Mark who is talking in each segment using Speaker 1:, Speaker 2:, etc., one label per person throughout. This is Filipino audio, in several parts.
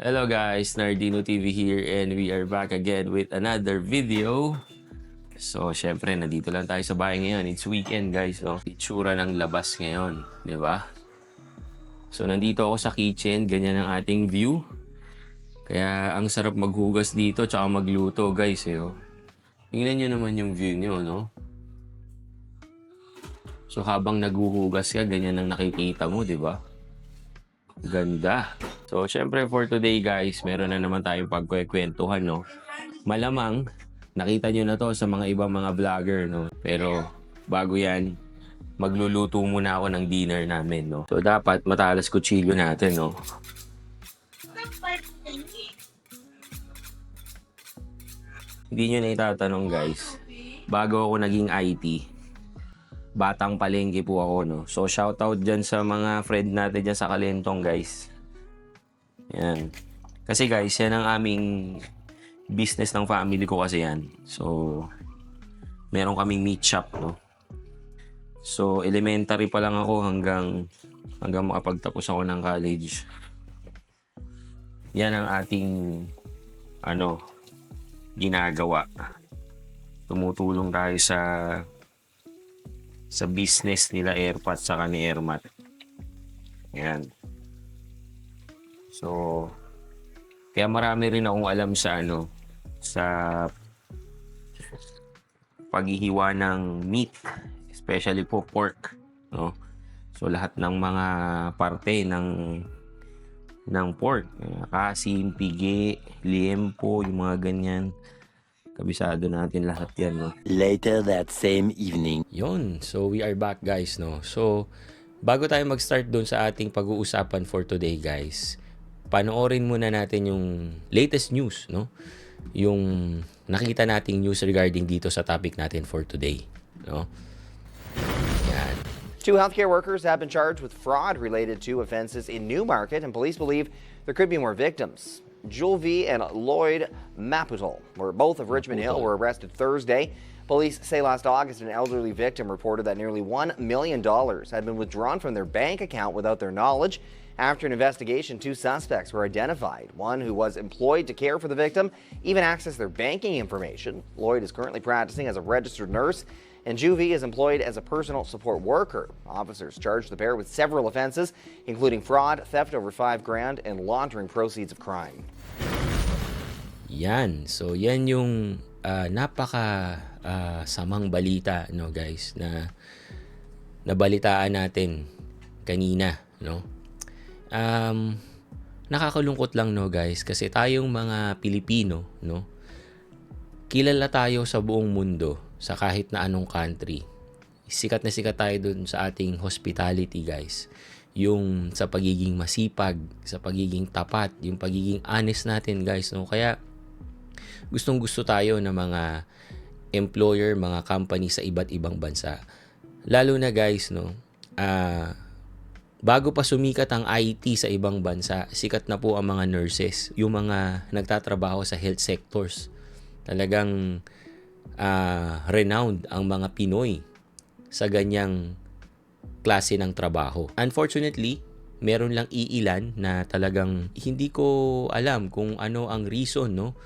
Speaker 1: Hello guys, Nardino TV here and we are back again with another video. So, syempre, nandito lang tayo sa bahay ngayon. It's weekend guys, no? Itsura ng labas ngayon, di ba? So, nandito ako sa kitchen, ganyan ang ating view. Kaya, ang sarap maghugas dito tsaka magluto guys, eh, oh. Tingnan nyo naman yung view nyo, no? So, habang naghuhugas ka, ganyan ang nakikita mo, di ba? Ganda. So, syempre for today guys, meron na naman tayong pagkwekwentuhan, no? Malamang, nakita nyo na to sa mga ibang mga vlogger, no? Pero, bago yan, magluluto muna ako ng dinner namin, no? So, dapat matalas kutsilyo natin, no? Hindi nyo na itatanong guys, bago ako naging IT, batang palengke po ako, no? So, shoutout dyan sa mga friend natin dyan sa Kalentong, guys. Yan. Kasi guys, yan ang aming business ng family ko kasi yan. So, meron kaming meat shop, no? So, elementary pa lang ako hanggang makapagtapos ako ng college. Yan ang ating, ginagawa. Tumutulong tayo sa business nila Airpat saka ni Airmat. Yan. So, kaya marami rin akong alam sa sa paghihiwa ng meat, especially po pork, no? So, lahat ng mga parte ng pork, asin, pigi, liempo, yung mga ganyan. Kabisado natin lahat yan, no?
Speaker 2: Later that same evening.
Speaker 1: Yun. So, we are back, guys, no? So, bago tayo mag-start dun sa ating pag-uusapan for today, guys, panoorin muna natin yung latest news, no? Yung nakita nating news regarding dito sa topic natin for today, no? Yan.
Speaker 3: Two healthcare workers have been charged with fraud related to offenses in Newmarket, and police believe there could be more victims. Julvi and Lloyd Maputal, were both of Richmond Hill, were arrested Thursday. Police say last August an elderly victim reported that nearly $1 million had been withdrawn from their bank account without their knowledge. After an investigation, two suspects were identified. One who was employed to care for the victim even accessed their banking information. Lloyd is currently practicing as a registered nurse, and Juvie is employed as a personal support worker. Officers charged the pair with several offenses, including fraud, theft over $5,000, and laundering proceeds of crime.
Speaker 1: Yan. So, yan yung napaka samang balita, no, guys, na nabalitaan natin kanina, no? Nakakalungkot lang, no, guys, kasi tayong mga Pilipino, no, kilala tayo sa buong mundo, sa kahit na anong country. Sikat na sikat tayo dun sa ating hospitality, guys. Yung sa pagiging masipag, sa pagiging tapat, yung pagiging honest natin, guys, no? Kaya gustong-gusto tayo ng mga employer, mga company sa iba't ibang bansa. Lalo na, guys, no, bago pa sumikat ang IT sa ibang bansa, sikat na po ang mga nurses, yung mga nagtatrabaho sa health sectors. Talagang renowned ang mga Pinoy sa ganyang klase ng trabaho. Unfortunately, meron lang iilan na talagang hindi ko alam kung ano ang reason, no?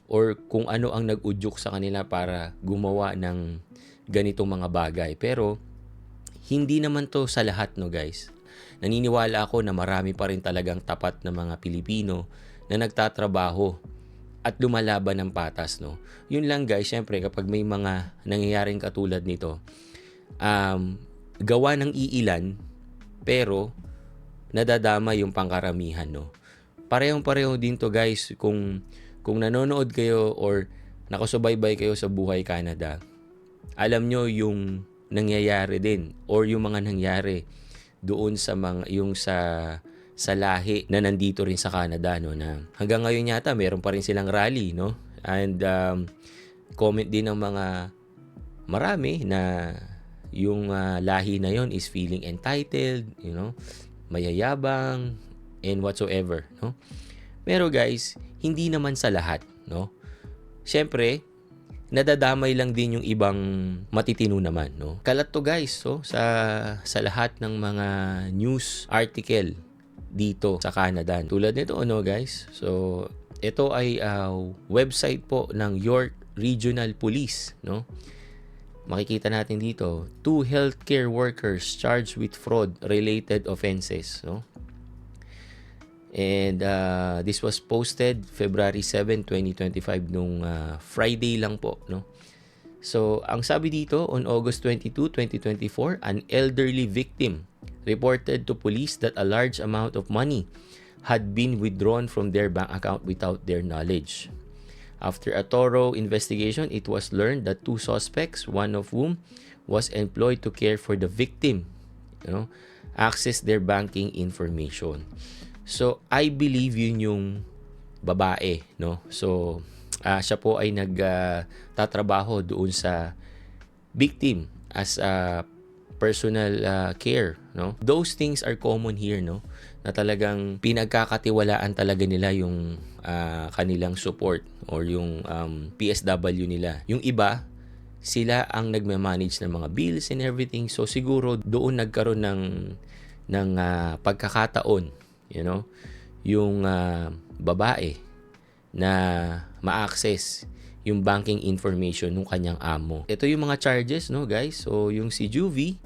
Speaker 1: Or kung ano ang nag-udyok sa kanila para gumawa ng ganitong mga bagay. Pero, hindi naman to sa lahat, no, guys. Naniniwala ako na marami pa rin talagang tapat na mga Pilipino na nagtatrabaho at lumalaban ng patas, no. Yun lang, guys, syempre kapag may mga nangyayaring katulad nito, gawa ng iilan pero nadadama yung pangkaramihan, no. Parehong-pareho din to, guys, kung nanonood kayo or nakasubaybay kayo sa Buhay Canada, alam nyo yung nangyayari din or yung mga nangyari doon sa mga yung sa lahi na nandito rin sa Canada, no, na hanggang ngayon yata meron pa rin silang rally, no, and comment din ng mga marami na yung lahi na yon is feeling entitled, you know, mayayabang and whatsoever, no. Pero guys, hindi naman sa lahat, no. Siyempre, nadadamay lang din yung ibang matitino naman, no? Kalat to, guys, so sa lahat ng mga news article dito sa Canada. Tulad nito, ano guys? So, ito ay website po ng York Regional Police, no? Makikita natin dito, 2 healthcare workers charged with fraud-related offenses, no? And this was posted February 7, 2025 nung Friday lang po, no? So, ang sabi dito, on August 22, 2024, an elderly victim reported to police that a large amount of money had been withdrawn from their bank account without their knowledge. After a thorough investigation, it was learned that 2 suspects, one of whom was employed to care for the victim, access their banking information. So, I believe yun yung babae, no? So, siya po ay nagtatrabaho doon sa victim as a personal care, no? Those things are common here, no? Na talagang pinagkakatiwalaan talaga nila yung kanilang support or yung PSW nila. Yung iba, sila ang nagme-manage ng mga bills and everything. So siguro doon nagkaroon ng pagkakataon, yung babae na ma-access yung banking information ng kanyang amo. Ito yung mga charges, no guys? So yung si Juvie,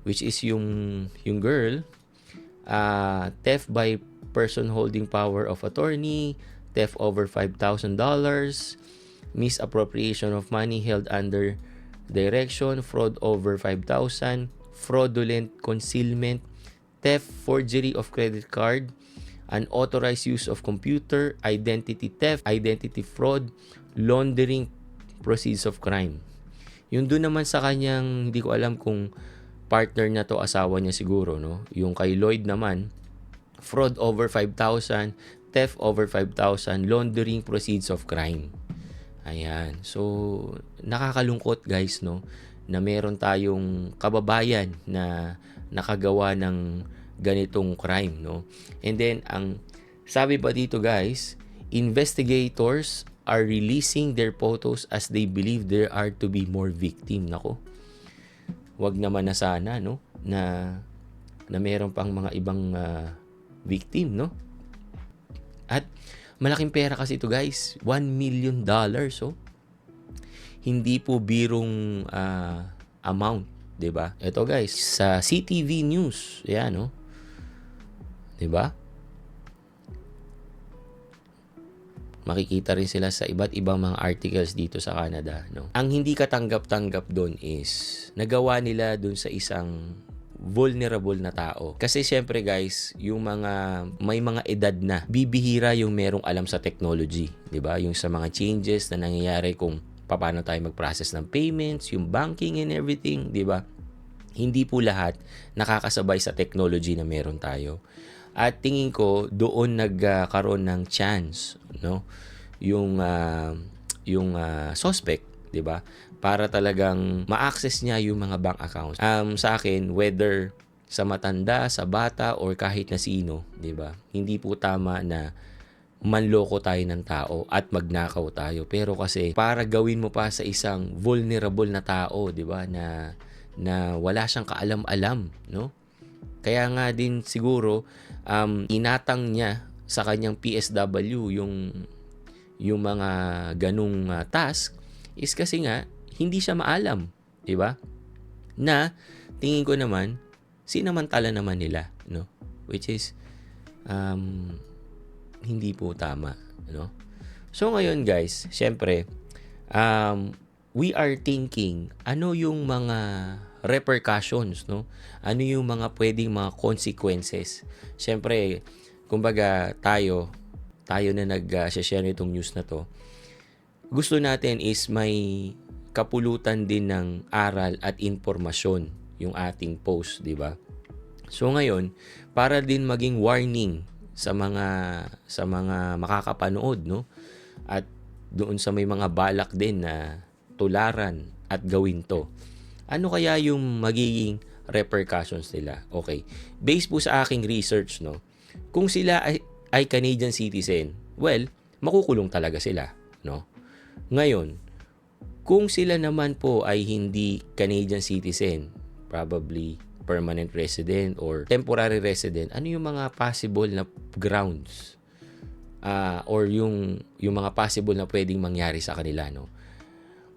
Speaker 1: which is yung girl, theft by person holding power of attorney, theft over $5,000, misappropriation of money held under direction, fraud over $5,000, fraudulent concealment, theft, forgery of credit card, unauthorized use of computer, identity theft, identity fraud, laundering proceeds of crime. Yung doon naman sa kanyang, hindi ko alam kung partner na to, asawa niya siguro, no? Yung kay Lloyd naman, fraud over 5,000, theft over 5,000, laundering proceeds of crime. Ayan. So, nakakalungkot guys, no? Na meron tayong kababayan na nakagawa ng ganitong crime, no? And then, ang sabi pa dito guys, investigators are releasing their photos as they believe there are to be more victim. Nako. Wag naman na sana, no? Na meron pang mga ibang victim, no? At malaking pera kasi ito guys, $1 million, so hindi po birong amount, 'di ba? Ito guys, sa CTV News, yan, no? 'Di ba? Makikita rin sila sa iba't ibang mga articles dito sa Canada, no? Ang hindi katanggap-tanggap doon is nagawa nila doon sa isang vulnerable na tao. Kasi syempre guys, yung may mga edad na, bibihira yung merong alam sa technology, 'di ba? Yung sa mga changes na nangyayari kung paano tayo mag-process ng payments, yung banking and everything, 'di ba? Hindi po lahat nakakasabay sa technology na meron tayo. At tingin ko doon nagkaroon ng chance, no? Yung suspect, 'di ba? Para talagang ma-access niya yung mga bank accounts. Sa akin, whether sa matanda, sa bata, or kahit na sino, 'di ba? Hindi po tama na manloko tayo ng tao at magnakaw tayo. Pero kasi para gawin mo pa sa isang vulnerable na tao, 'di ba? Na wala siyang kaalam-alam, no? Kaya nga din siguro inatang niya sa kanyang PSW yung mga ganung task is kasi nga hindi siya maalam, 'di ba? Na tingin ko naman sinamantala naman nila, no? Which is hindi po tama, no? So ngayon guys, syempre we are thinking ano yung mga repercussions, no? Ano yung mga pwedeng mga consequences. Syempre, kumbaga tayo na nag-share nitong news na to, gusto natin is may kapulutan din ng aral at informasyon yung ating post, di ba? So ngayon, para din maging warning sa mga makakapanood, no? At doon sa may mga balak din na tularan at gawin to. Ano kaya yung magiging repercussions nila? Okay. Based po sa aking research, no? Kung sila ay Canadian citizen, well, makukulong talaga sila, no? Ngayon, kung sila naman po ay hindi Canadian citizen, probably permanent resident or temporary resident, ano yung mga possible na grounds or yung mga possible na pwedeng mangyari sa kanila, no?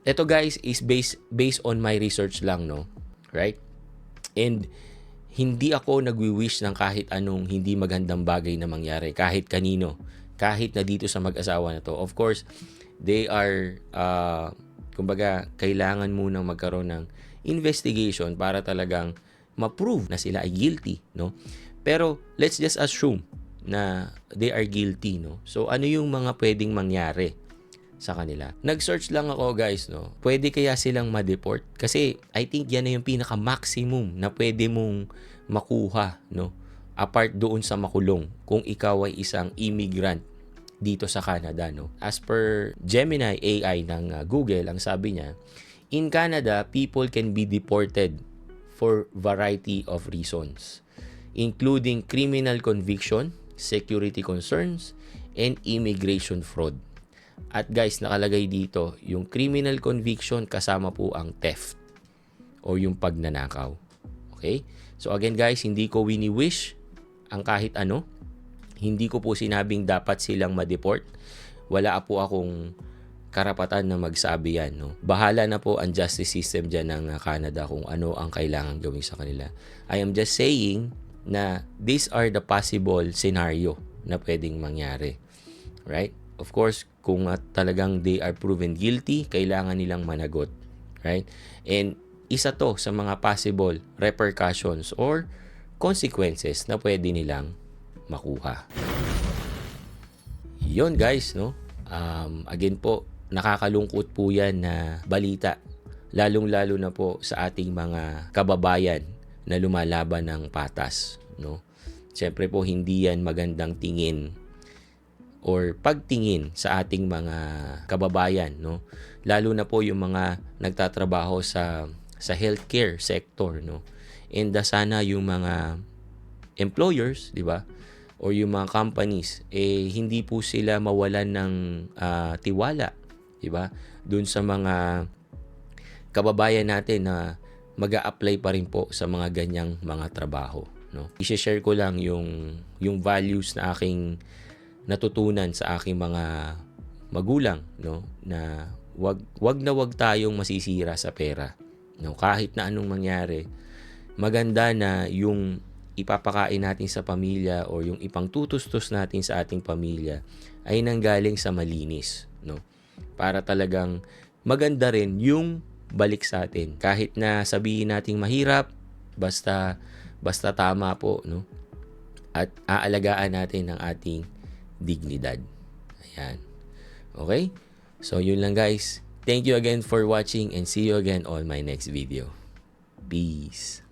Speaker 1: Ito guys is based on my research lang, no? Right? And hindi ako nagwi-wish ng kahit anong hindi magandang bagay na mangyari kahit kanino, kahit na dito sa mag-asawa na to. Of course, they are kumbaga kailangan munang magkaroon ng investigation para talagang ma-prove na sila ay guilty, no? Pero let's just assume na they are guilty, no? So ano yung mga pwedeng mangyari sa kanila? Nag-search lang ako guys, no? Pwede kaya silang ma-deport? Kasi I think yan na yung pinaka-maximum na pwede mong makuha, no? Apart doon sa makulong kung ikaw ay isang immigrant dito sa Canada, no? As per Gemini AI ng Google, ang sabi niya, in Canada, people can be deported for variety of reasons, including criminal conviction, security concerns, and immigration fraud. At guys, nakalagay dito, yung criminal conviction kasama po ang theft o yung pagnanakaw. Okay? So again guys, hindi ko wini-wish ang kahit ano. Hindi ko po sinabing dapat silang ma-deport. Wala po akong karapatan na magsabi yan, no? Bahala na po ang justice system dyan ng Canada kung ano ang kailangan gawin sa kanila. I am just saying na these are the possible scenario na pwedeng mangyari. Right? Of course, kung talagang they are proven guilty, kailangan nilang managot. Right? And isa to sa mga possible repercussions or consequences na pwede nilang makuha. Yun guys, no? Again po, nakakalungkot po yan na balita. Lalong-lalo na po sa ating mga kababayan na lumalaban ng patas, no? Siyempre po, hindi yan magandang tingin or pagtingin sa ating mga kababayan, no? Lalo na po yung mga nagtatrabaho sa healthcare sector, no? And sana yung mga employers, di ba? O yung mga companies, hindi po sila mawalan ng tiwala, di ba? Doon sa mga kababayan natin na mag-a-apply pa rin po sa mga ganyang mga trabaho, no? I-share ko lang yung values na aking natutunan sa aking mga magulang, no? Na wag tayong masisira sa pera, no? Kahit na anong mangyari, maganda na yung ipapakain natin sa pamilya o yung ipangtutustos natin sa ating pamilya ay nanggaling sa malinis, no? Para talagang maganda rin yung balik sa atin. Kahit na sabihin nating mahirap, basta tama po, no? At aalagaan natin ang ating dignidad. Ayan. Okay? So yun lang guys. Thank you again for watching and see you again on my next video. Peace.